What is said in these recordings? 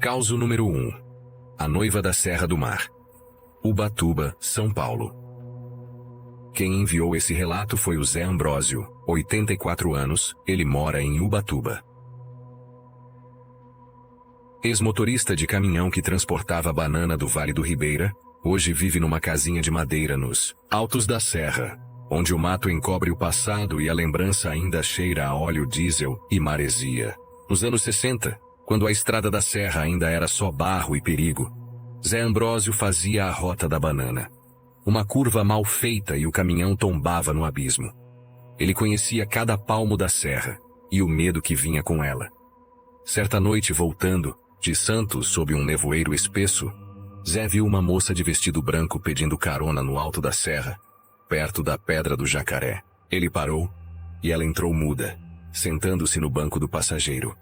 Causo número 1. A noiva da Serra do Mar. Ubatuba, São Paulo. Quem enviou esse relato foi o Zé Ambrósio, 84 anos, ele mora em Ubatuba. Ex-motorista de caminhão que transportava banana do Vale do Ribeira, hoje vive numa casinha de madeira nos Altos da Serra, onde o mato encobre o passado e a lembrança ainda cheira a óleo diesel e maresia. Nos anos 60, quando a estrada da serra ainda era só barro e perigo, Zé Ambrósio fazia a rota da banana. Uma curva mal feita e o caminhão tombava no abismo. Ele conhecia cada palmo da serra e o medo que vinha com ela. Certa noite, voltando de Santos sob um nevoeiro espesso, Zé viu uma moça de vestido branco pedindo carona no alto da serra, perto da Pedra do Jacaré. Ele parou e ela entrou muda, sentando-se no banco do passageiro.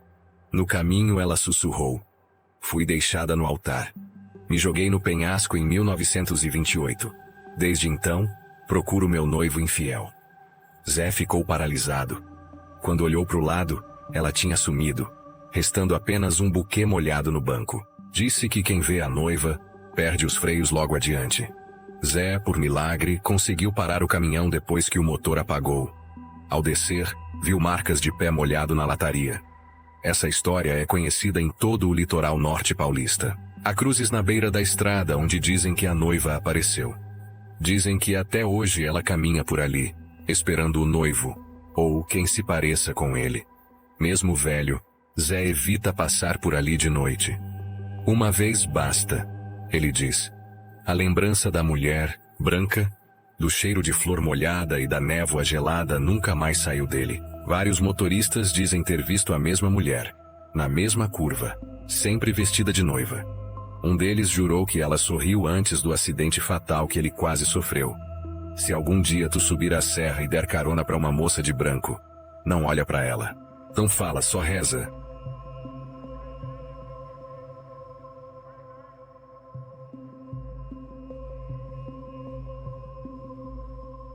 No caminho ela sussurrou: "Fui deixada no altar. Me joguei no penhasco em 1928. Desde então, procuro meu noivo infiel." Zé ficou paralisado. Quando olhou para o lado, ela tinha sumido, restando apenas um buquê molhado no banco. Disse que quem vê a noiva, perde os freios logo adiante. Zé, por milagre, conseguiu parar o caminhão depois que o motor apagou. Ao descer, viu marcas de pé molhado na lataria. Essa história é conhecida em todo o litoral norte paulista. Há cruzes na beira da estrada onde dizem que a noiva apareceu. Dizem que até hoje ela caminha por ali, esperando o noivo, ou quem se pareça com ele. Mesmo velho, Zé evita passar por ali de noite. "Uma vez basta", ele diz. A lembrança da mulher, branca, do cheiro de flor molhada e da névoa gelada nunca mais saiu dele. Vários motoristas dizem ter visto a mesma mulher, na mesma curva, sempre vestida de noiva. Um deles jurou que ela sorriu antes do acidente fatal que ele quase sofreu. Se algum dia tu subir a serra e der carona para uma moça de branco, não olha para ela. Não fala, só reza.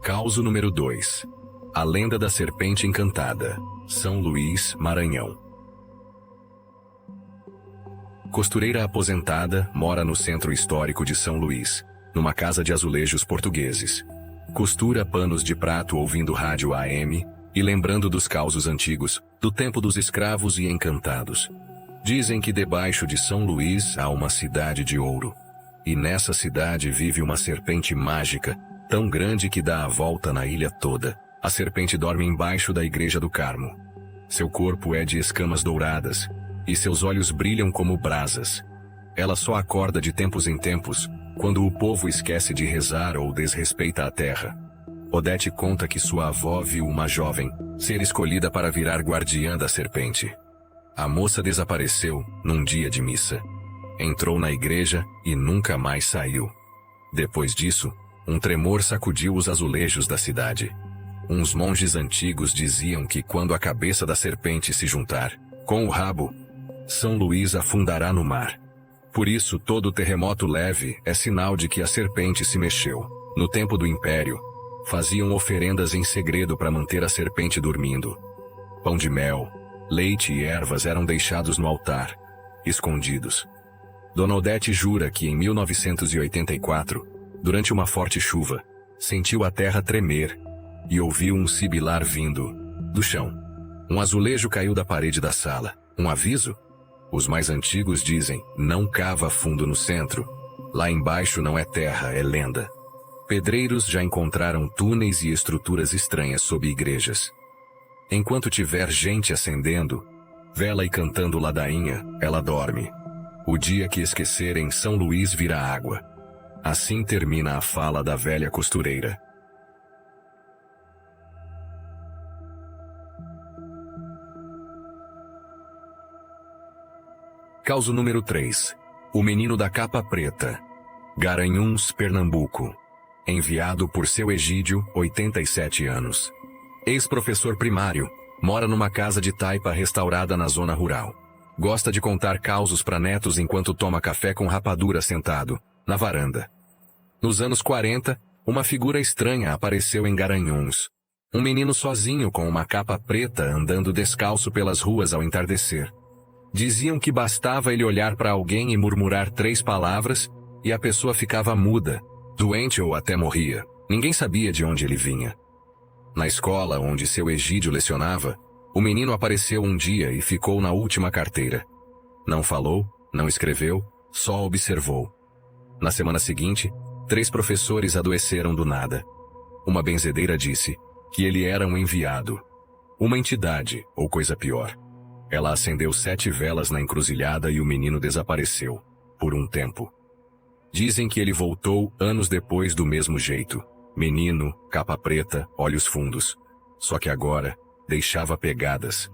Causo número 2. A lenda da serpente encantada, São Luís, Maranhão. Costureira aposentada, mora no centro histórico de São Luís, numa casa de azulejos portugueses. Costura panos de prato ouvindo rádio AM e lembrando dos causos antigos, do tempo dos escravos e encantados. Dizem que debaixo de São Luís há uma cidade de ouro. E nessa cidade vive uma serpente mágica, tão grande que dá a volta na ilha toda. A serpente dorme embaixo da Igreja do Carmo. Seu corpo é de escamas douradas, e seus olhos brilham como brasas. Ela só acorda de tempos em tempos, quando o povo esquece de rezar ou desrespeita a terra. Odete conta que sua avó viu uma jovem ser escolhida para virar guardiã da serpente. A moça desapareceu num dia de missa. Entrou na igreja e nunca mais saiu. Depois disso, um tremor sacudiu os azulejos da cidade. Uns monges antigos diziam que quando a cabeça da serpente se juntar com o rabo, São Luís afundará no mar. Por isso, todo terremoto leve é sinal de que a serpente se mexeu. No tempo do Império, faziam oferendas em segredo para manter a serpente dormindo. Pão de mel, leite e ervas eram deixados no altar, escondidos. Dona Odete jura que em 1984, durante uma forte chuva, sentiu a terra tremer e ouviu um sibilar vindo do chão. Um azulejo caiu da parede da sala. Um aviso? Os mais antigos dizem: não cava fundo no centro. Lá embaixo não é terra, é lenda. Pedreiros já encontraram túneis e estruturas estranhas sob igrejas. Enquanto tiver gente acendendo vela e cantando ladainha, ela dorme. O dia que esquecerem, São Luís vira água. Assim termina a fala da velha costureira. Causo número 3. O menino da capa preta. Garanhuns, Pernambuco. Enviado por seu Egídio, 87 anos. Ex-professor primário, mora numa casa de taipa restaurada na zona rural. Gosta de contar causos para netos enquanto toma café com rapadura sentado na varanda. Nos anos 40, uma figura estranha apareceu em Garanhuns. Um menino sozinho com uma capa preta andando descalço pelas ruas ao entardecer. Diziam que bastava ele olhar para alguém e murmurar 3 palavras, e a pessoa ficava muda, doente ou até morria. Ninguém sabia de onde ele vinha. Na escola onde seu Egídio lecionava, o menino apareceu um dia e ficou na última carteira. Não falou, não escreveu, só observou. Na semana seguinte, 3 professores adoeceram do nada. Uma benzedeira disse que ele era um enviado, uma entidade ou coisa pior. Ela acendeu 7 velas na encruzilhada e o menino desapareceu, por um tempo. Dizem que ele voltou anos depois do mesmo jeito. Menino, capa preta, olhos fundos. Só que agora, deixava pegadas,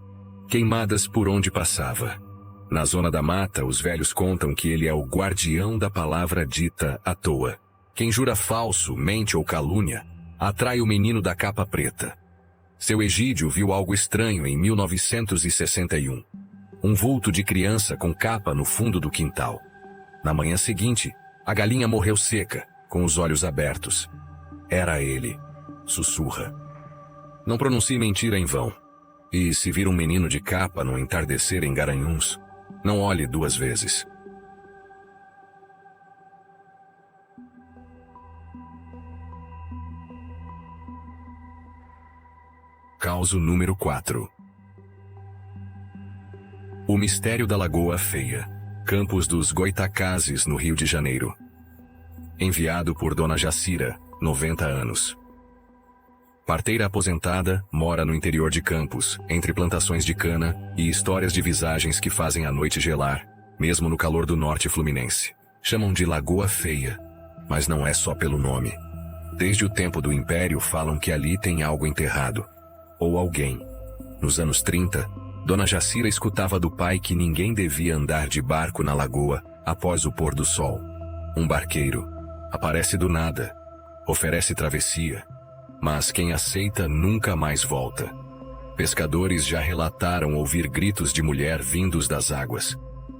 queimadas por onde passava. Na zona da mata, os velhos contam que ele é o guardião da palavra dita à toa. Quem jura falso, mente ou calúnia, atrai o menino da capa preta. Seu Egídio viu algo estranho em 1961. Um vulto de criança com capa no fundo do quintal. Na manhã seguinte, a galinha morreu seca, com os olhos abertos. Era ele. Sussurra. Não pronuncie mentira em vão. E se vir um menino de capa no entardecer em Garanhuns, não olhe 2 vezes. Causo número 4. O mistério da Lagoa Feia. Campos dos Goitacazes, no Rio de Janeiro. Enviado por Dona Jacira, 90 anos. Parteira aposentada, mora no interior de Campos, entre plantações de cana e histórias de visagens que fazem a noite gelar, mesmo no calor do norte fluminense. Chamam de Lagoa Feia, mas não é só pelo nome. Desde o tempo do Império falam que ali tem algo enterrado. Ou alguém. Nos anos 30, Dona Jacira escutava do pai que ninguém devia andar de barco na lagoa após o pôr do sol. Um barqueiro aparece do nada, oferece travessia, mas quem aceita nunca mais volta. Pescadores já relataram ouvir gritos de mulher vindos das águas.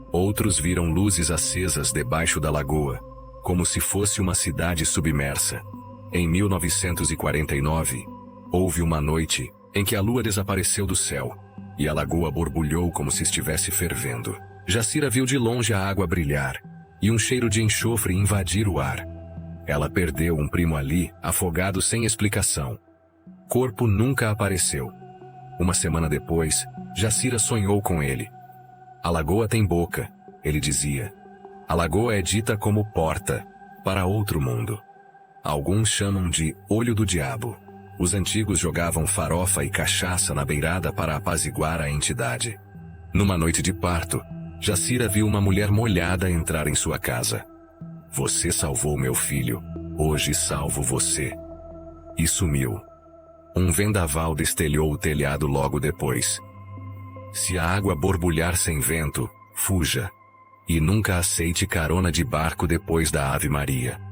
Outros viram luzes acesas debaixo da lagoa, como se fosse uma cidade submersa. Em 1949, houve uma noite em que a lua desapareceu do céu e a lagoa borbulhou como se estivesse fervendo. Jacira viu de longe a água brilhar e um cheiro de enxofre invadir o ar. Ela perdeu um primo ali, afogado sem explicação. Corpo nunca apareceu. Uma semana depois, Jacira sonhou com ele. A lagoa tem boca, ele dizia. A lagoa é dita como porta para outro mundo. Alguns chamam de olho do diabo. Os antigos jogavam farofa e cachaça na beirada para apaziguar a entidade. Numa noite de parto, Jacira viu uma mulher molhada entrar em sua casa. Você salvou meu filho, hoje salvo você. E sumiu. Um vendaval destelhou o telhado logo depois. Se a água borbulhar sem vento, fuja. E nunca aceite carona de barco depois da Ave Maria.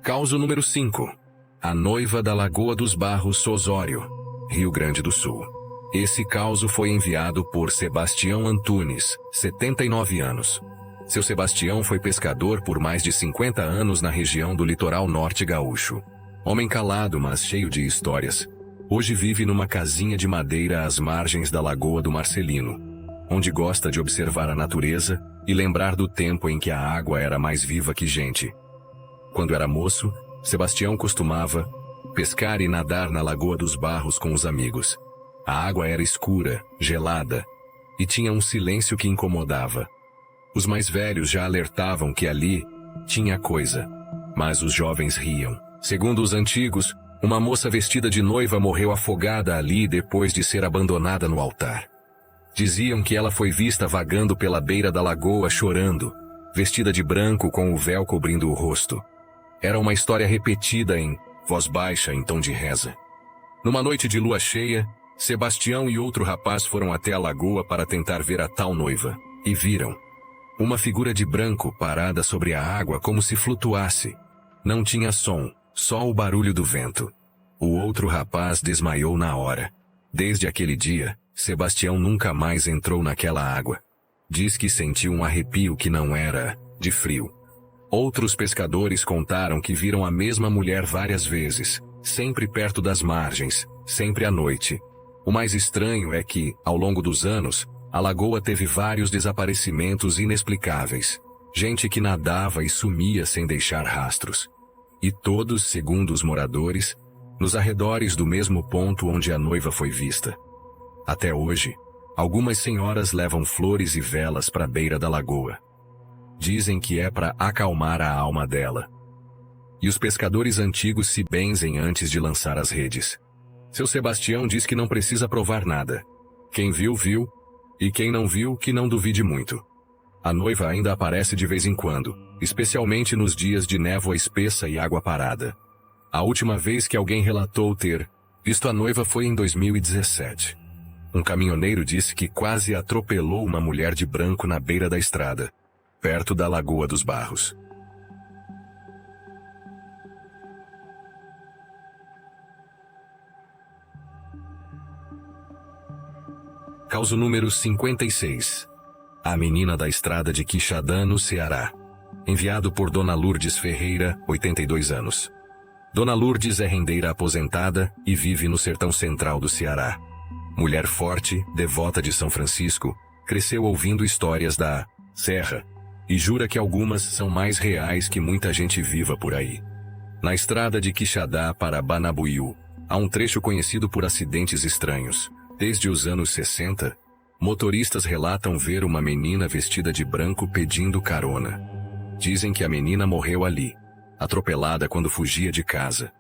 Causo número 5. A noiva da Lagoa dos Barros Osório, Rio Grande do Sul. Esse causo foi enviado por Sebastião Antunes, 79 anos. Seu Sebastião foi pescador por mais de 50 anos na região do litoral norte gaúcho. Homem calado, mas cheio de histórias. Hoje vive numa casinha de madeira às margens da Lagoa do Marcelino, onde gosta de observar a natureza e lembrar do tempo em que a água era mais viva que gente. Quando era moço, Sebastião costumava pescar e nadar na Lagoa dos Barros com os amigos. A água era escura, gelada, e tinha um silêncio que incomodava. Os mais velhos já alertavam que ali tinha coisa, mas os jovens riam. Segundo os antigos, uma moça vestida de noiva morreu afogada ali depois de ser abandonada no altar. Diziam que ela foi vista vagando pela beira da lagoa chorando, vestida de branco com o véu cobrindo o rosto. Era uma história repetida em voz baixa em tom de reza. Numa noite de lua cheia, Sebastião e outro rapaz foram até a lagoa para tentar ver a tal noiva, e viram uma figura de branco parada sobre a água como se flutuasse. Não tinha som, só o barulho do vento. O outro rapaz desmaiou na hora. Desde aquele dia, Sebastião nunca mais entrou naquela água. Diz que sentiu um arrepio que não era de frio. Outros pescadores contaram que viram a mesma mulher várias vezes, sempre perto das margens, sempre à noite. O mais estranho é que, ao longo dos anos, a lagoa teve vários desaparecimentos inexplicáveis. Gente que nadava e sumia sem deixar rastros. E todos, segundo os moradores, nos arredores do mesmo ponto onde a noiva foi vista. Até hoje, algumas senhoras levam flores e velas para a beira da lagoa. Dizem que é para acalmar a alma dela. E os pescadores antigos se benzem antes de lançar as redes. Seu Sebastião diz que não precisa provar nada. Quem viu, viu, e quem não viu, que não duvide muito. A noiva ainda aparece de vez em quando, especialmente nos dias de névoa espessa e água parada. A última vez que alguém relatou ter visto a noiva foi em 2017. Um caminhoneiro disse que quase atropelou uma mulher de branco na beira da estrada, perto da Lagoa dos Barros. Caso número 56. A menina da estrada de Quixadá, no Ceará. Enviado por Dona Lourdes Ferreira, 82 anos. Dona Lourdes é rendeira aposentada e vive no sertão central do Ceará. Mulher forte, devota de São Francisco, cresceu ouvindo histórias da Serra e jura que algumas são mais reais que muita gente viva por aí. Na estrada de Quixadá para Banabuiú, há um trecho conhecido por acidentes estranhos. Desde os anos 60, motoristas relatam ver uma menina vestida de branco pedindo carona. Dizem que a menina morreu ali, atropelada quando fugia de casa.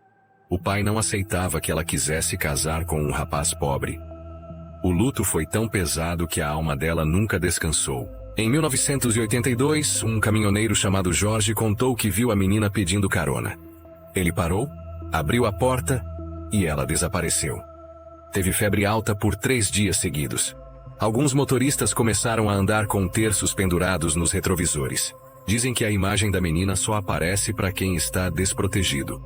O pai não aceitava que ela quisesse casar com um rapaz pobre. O luto foi tão pesado que a alma dela nunca descansou. Em 1982, um caminhoneiro chamado Jorge contou que viu a menina pedindo carona. Ele parou, abriu a porta e ela desapareceu. Teve febre alta por 3 dias seguidos. Alguns motoristas começaram a andar com terços pendurados nos retrovisores. Dizem que a imagem da menina só aparece para quem está desprotegido.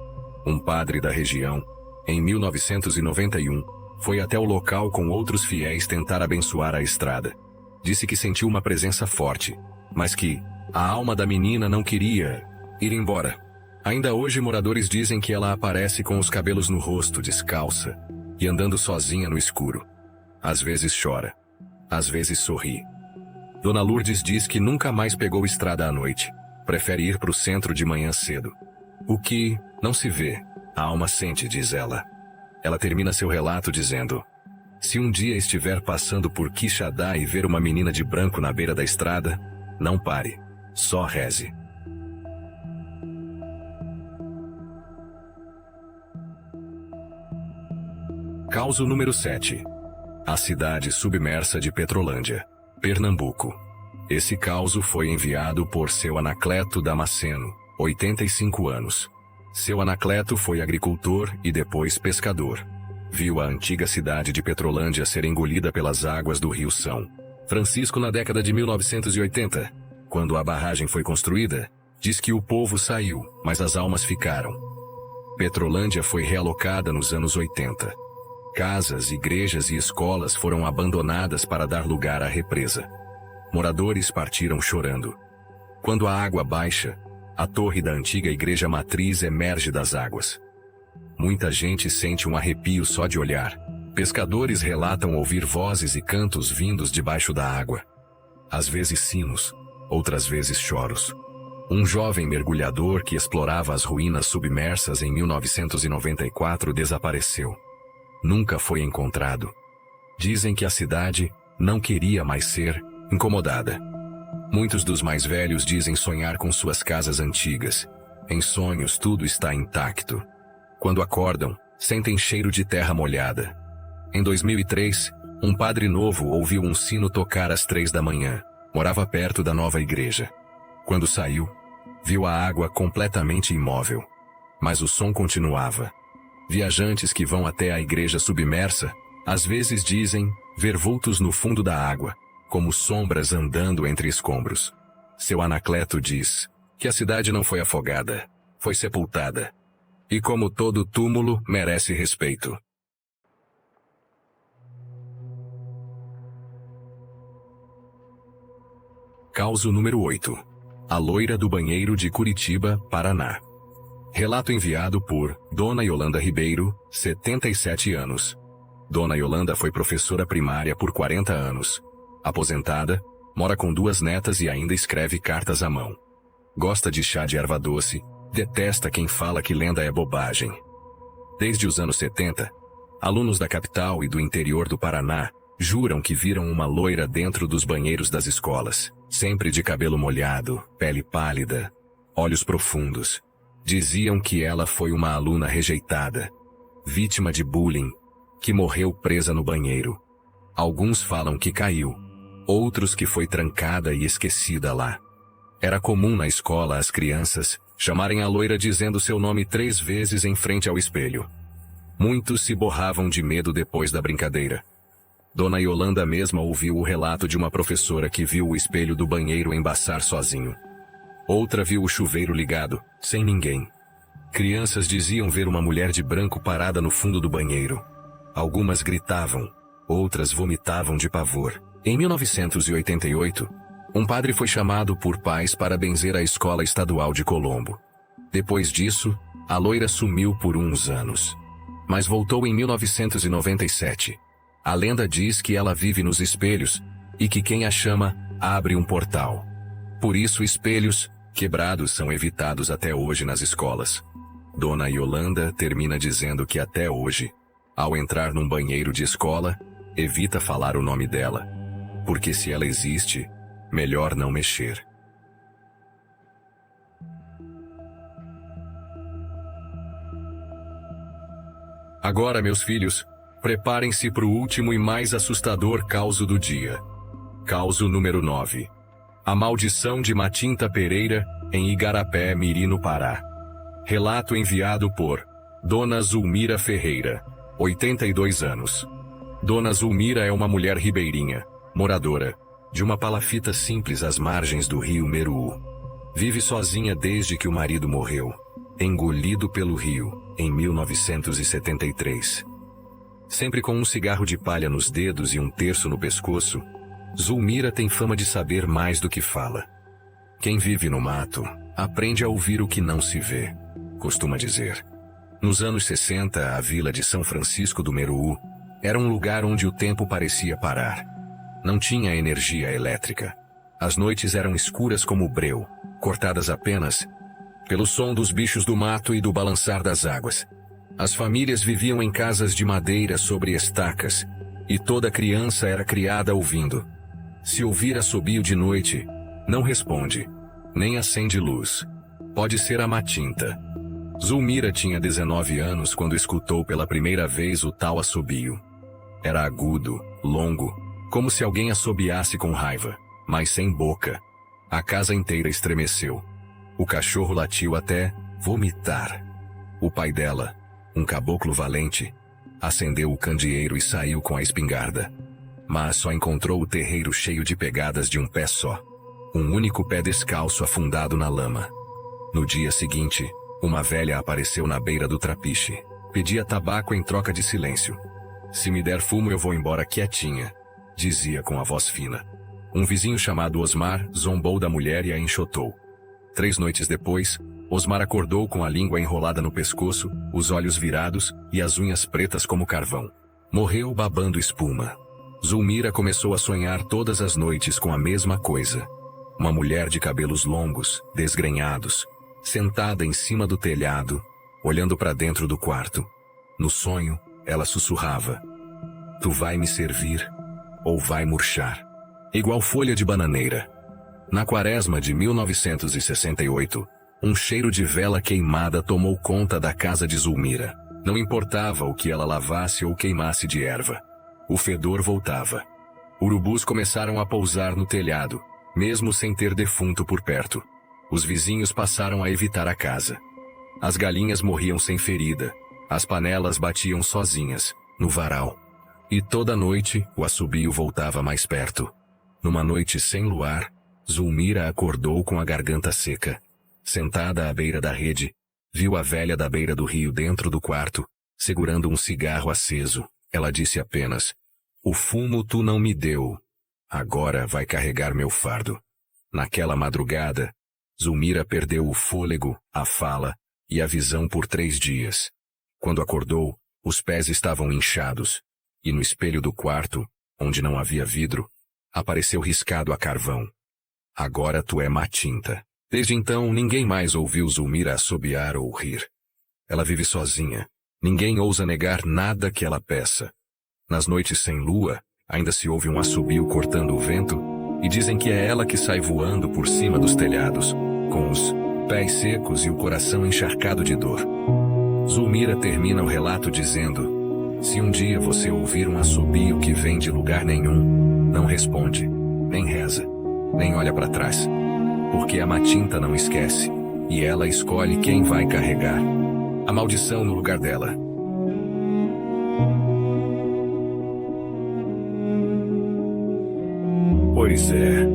Um padre da região, em 1991, foi até o local com outros fiéis tentar abençoar a estrada. Disse que sentiu uma presença forte, mas que a alma da menina não queria ir embora. Ainda hoje moradores dizem que ela aparece com os cabelos no rosto, descalça, e andando sozinha no escuro. Às vezes chora, às vezes sorri. Dona Lourdes diz que nunca mais pegou estrada à noite. Prefere ir para o centro de manhã cedo. O que não se vê, a alma sente, diz ela. Ela termina seu relato dizendo: se um dia estiver passando por Quixadá e ver uma menina de branco na beira da estrada, não pare, só reze. Causo número 7. A cidade submersa de Petrolândia, Pernambuco. Esse causo foi enviado por seu Anacleto Damasceno, 85 anos. Seu Anacleto foi agricultor e depois pescador. Viu a antiga cidade de Petrolândia ser engolida pelas águas do Rio São Francisco na década de 1980. Quando a barragem foi construída, diz que o povo saiu, mas as almas ficaram. Petrolândia foi realocada nos anos 80. Casas, igrejas e escolas foram abandonadas para dar lugar à represa. Moradores partiram chorando. Quando a água baixa, a torre da antiga igreja matriz emerge das águas. Muita gente sente um arrepio só de olhar. Pescadores relatam ouvir vozes e cantos vindos debaixo da água. Às vezes sinos, outras vezes choros. Um jovem mergulhador que explorava as ruínas submersas em 1994 desapareceu. Nunca foi encontrado. Dizem que a cidade não queria mais ser incomodada. Muitos dos mais velhos dizem sonhar com suas casas antigas. Em sonhos tudo está intacto. Quando acordam, sentem cheiro de terra molhada. Em 2003, um padre novo ouviu um sino tocar às 3 da manhã. Morava perto da nova igreja. Quando saiu, viu a água completamente imóvel. Mas o som continuava. Viajantes que vão até a igreja submersa, às vezes dizem ver vultos no fundo da água, como sombras andando entre escombros. Seu Anacleto diz que a cidade não foi afogada, foi sepultada. E como todo túmulo, merece respeito. Causo número 8. A loira do banheiro de Curitiba, Paraná. Relato enviado por Dona Yolanda Ribeiro, 77 anos. Dona Yolanda foi professora primária por 40 anos. Aposentada, mora com 2 netas e ainda escreve cartas à mão. Gosta de chá de erva doce, detesta quem fala que lenda é bobagem. Desde os anos 70, alunos da capital e do interior do Paraná juram que viram uma loira dentro dos banheiros das escolas, sempre de cabelo molhado, pele pálida, olhos profundos. Diziam que ela foi uma aluna rejeitada, vítima de bullying, que morreu presa no banheiro. Alguns falam que caiu, outros que foi trancada e esquecida lá. Era comum na escola as crianças chamarem a loira dizendo seu nome 3 vezes em frente ao espelho. Muitos se borravam de medo depois da brincadeira. Dona Yolanda mesma ouviu o relato de uma professora que viu o espelho do banheiro embaçar sozinho. Outra viu o chuveiro ligado, sem ninguém. Crianças diziam ver uma mulher de branco parada no fundo do banheiro. Algumas gritavam, outras vomitavam de pavor. Em 1988, um padre foi chamado por pais para benzer a escola estadual de Colombo. Depois disso, a loira sumiu por uns anos. Mas voltou em 1997. A lenda diz que ela vive nos espelhos e que quem a chama abre um portal. Por isso espelhos quebrados são evitados até hoje nas escolas. Dona Yolanda termina dizendo que até hoje, ao entrar num banheiro de escola, evita falar o nome dela. Porque se ela existe, melhor não mexer. Agora, meus filhos, preparem-se para o último e mais assustador causo do dia. Causo número 9. A maldição de Matinta Pereira, em Igarapé, Miri, no Pará. Relato enviado por Dona Zulmira Ferreira, 82 anos. Dona Zulmira é uma mulher ribeirinha, moradora de uma palafita simples às margens do rio Meruú. Vive sozinha desde que o marido morreu, engolido pelo rio, em 1973. Sempre com um cigarro de palha nos dedos e um terço no pescoço, Zulmira tem fama de saber mais do que fala. Quem vive no mato, aprende a ouvir o que não se vê, costuma dizer. Nos anos 60, a vila de São Francisco do Meruú era um lugar onde o tempo parecia parar. Não tinha energia elétrica. As noites eram escuras como breu, cortadas apenas pelo som dos bichos do mato e do balançar das águas. As famílias viviam em casas de madeira sobre estacas, e toda criança era criada ouvindo. Se ouvir assobio de noite, não responde, nem acende luz. Pode ser a Matinta. Zulmira tinha 19 anos quando escutou pela primeira vez o tal assobio. Era agudo, longo, como se alguém assobiasse com raiva, mas sem boca. A casa inteira estremeceu. O cachorro latiu até vomitar. O pai dela, um caboclo valente, acendeu o candeeiro e saiu com a espingarda. Mas só encontrou o terreiro cheio de pegadas de um pé só. Um único pé descalço afundado na lama. No dia seguinte, uma velha apareceu na beira do trapiche. Pedia tabaco em troca de silêncio. Se me der fumo eu vou embora quietinha, dizia com a voz fina. Um vizinho chamado Osmar zombou da mulher e a enxotou. 3 noites depois, Osmar acordou com a língua enrolada no pescoço, os olhos virados e as unhas pretas como carvão. Morreu babando espuma. Zulmira começou a sonhar todas as noites com a mesma coisa. Uma mulher de cabelos longos, desgrenhados, sentada em cima do telhado, olhando para dentro do quarto. No sonho, ela sussurrava: "Tu vai me servir, ou vai murchar." Igual folha de bananeira. Na quaresma de 1968, um cheiro de vela queimada tomou conta da casa de Zulmira. Não importava o que ela lavasse ou queimasse de erva. O fedor voltava. Urubus começaram a pousar no telhado, mesmo sem ter defunto por perto. Os vizinhos passaram a evitar a casa. As galinhas morriam sem ferida. As panelas batiam sozinhas, no varal. E toda noite, o assobio voltava mais perto. Numa noite sem luar, Zulmira acordou com a garganta seca. Sentada à beira da rede, viu a velha da beira do rio dentro do quarto, segurando um cigarro aceso. Ela disse apenas: "O fumo tu não me deu. Agora vai carregar meu fardo." Naquela madrugada, Zulmira perdeu o fôlego, a fala e a visão por 3 dias. Quando acordou, os pés estavam inchados, e no espelho do quarto, onde não havia vidro, apareceu riscado a carvão. Agora tu é Matinta. Desde então, ninguém mais ouviu Zulmira assobiar ou rir. Ela vive sozinha. Ninguém ousa negar nada que ela peça. Nas noites sem lua, ainda se ouve um assobio cortando o vento, e dizem que é ela que sai voando por cima dos telhados, com os pés secos e o coração encharcado de dor. Zulmira termina o relato dizendo: se um dia você ouvir um assobio que vem de lugar nenhum, não responde, nem reza, nem olha para trás, porque a Matinta não esquece, e ela escolhe quem vai carregar a maldição no lugar dela. Pois é,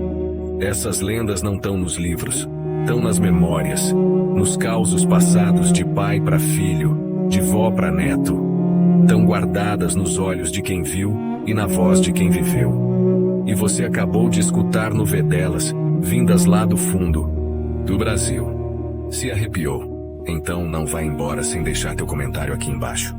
essas lendas não estão nos livros, estão nas memórias, nos causos passados de pai para filho, de vó para neto, estão guardadas nos olhos de quem viu e na voz de quem viveu. E você acabou de escutar no V delas, vindas lá do fundo do Brasil. Se arrepiou? Então não vá embora sem deixar teu comentário aqui embaixo.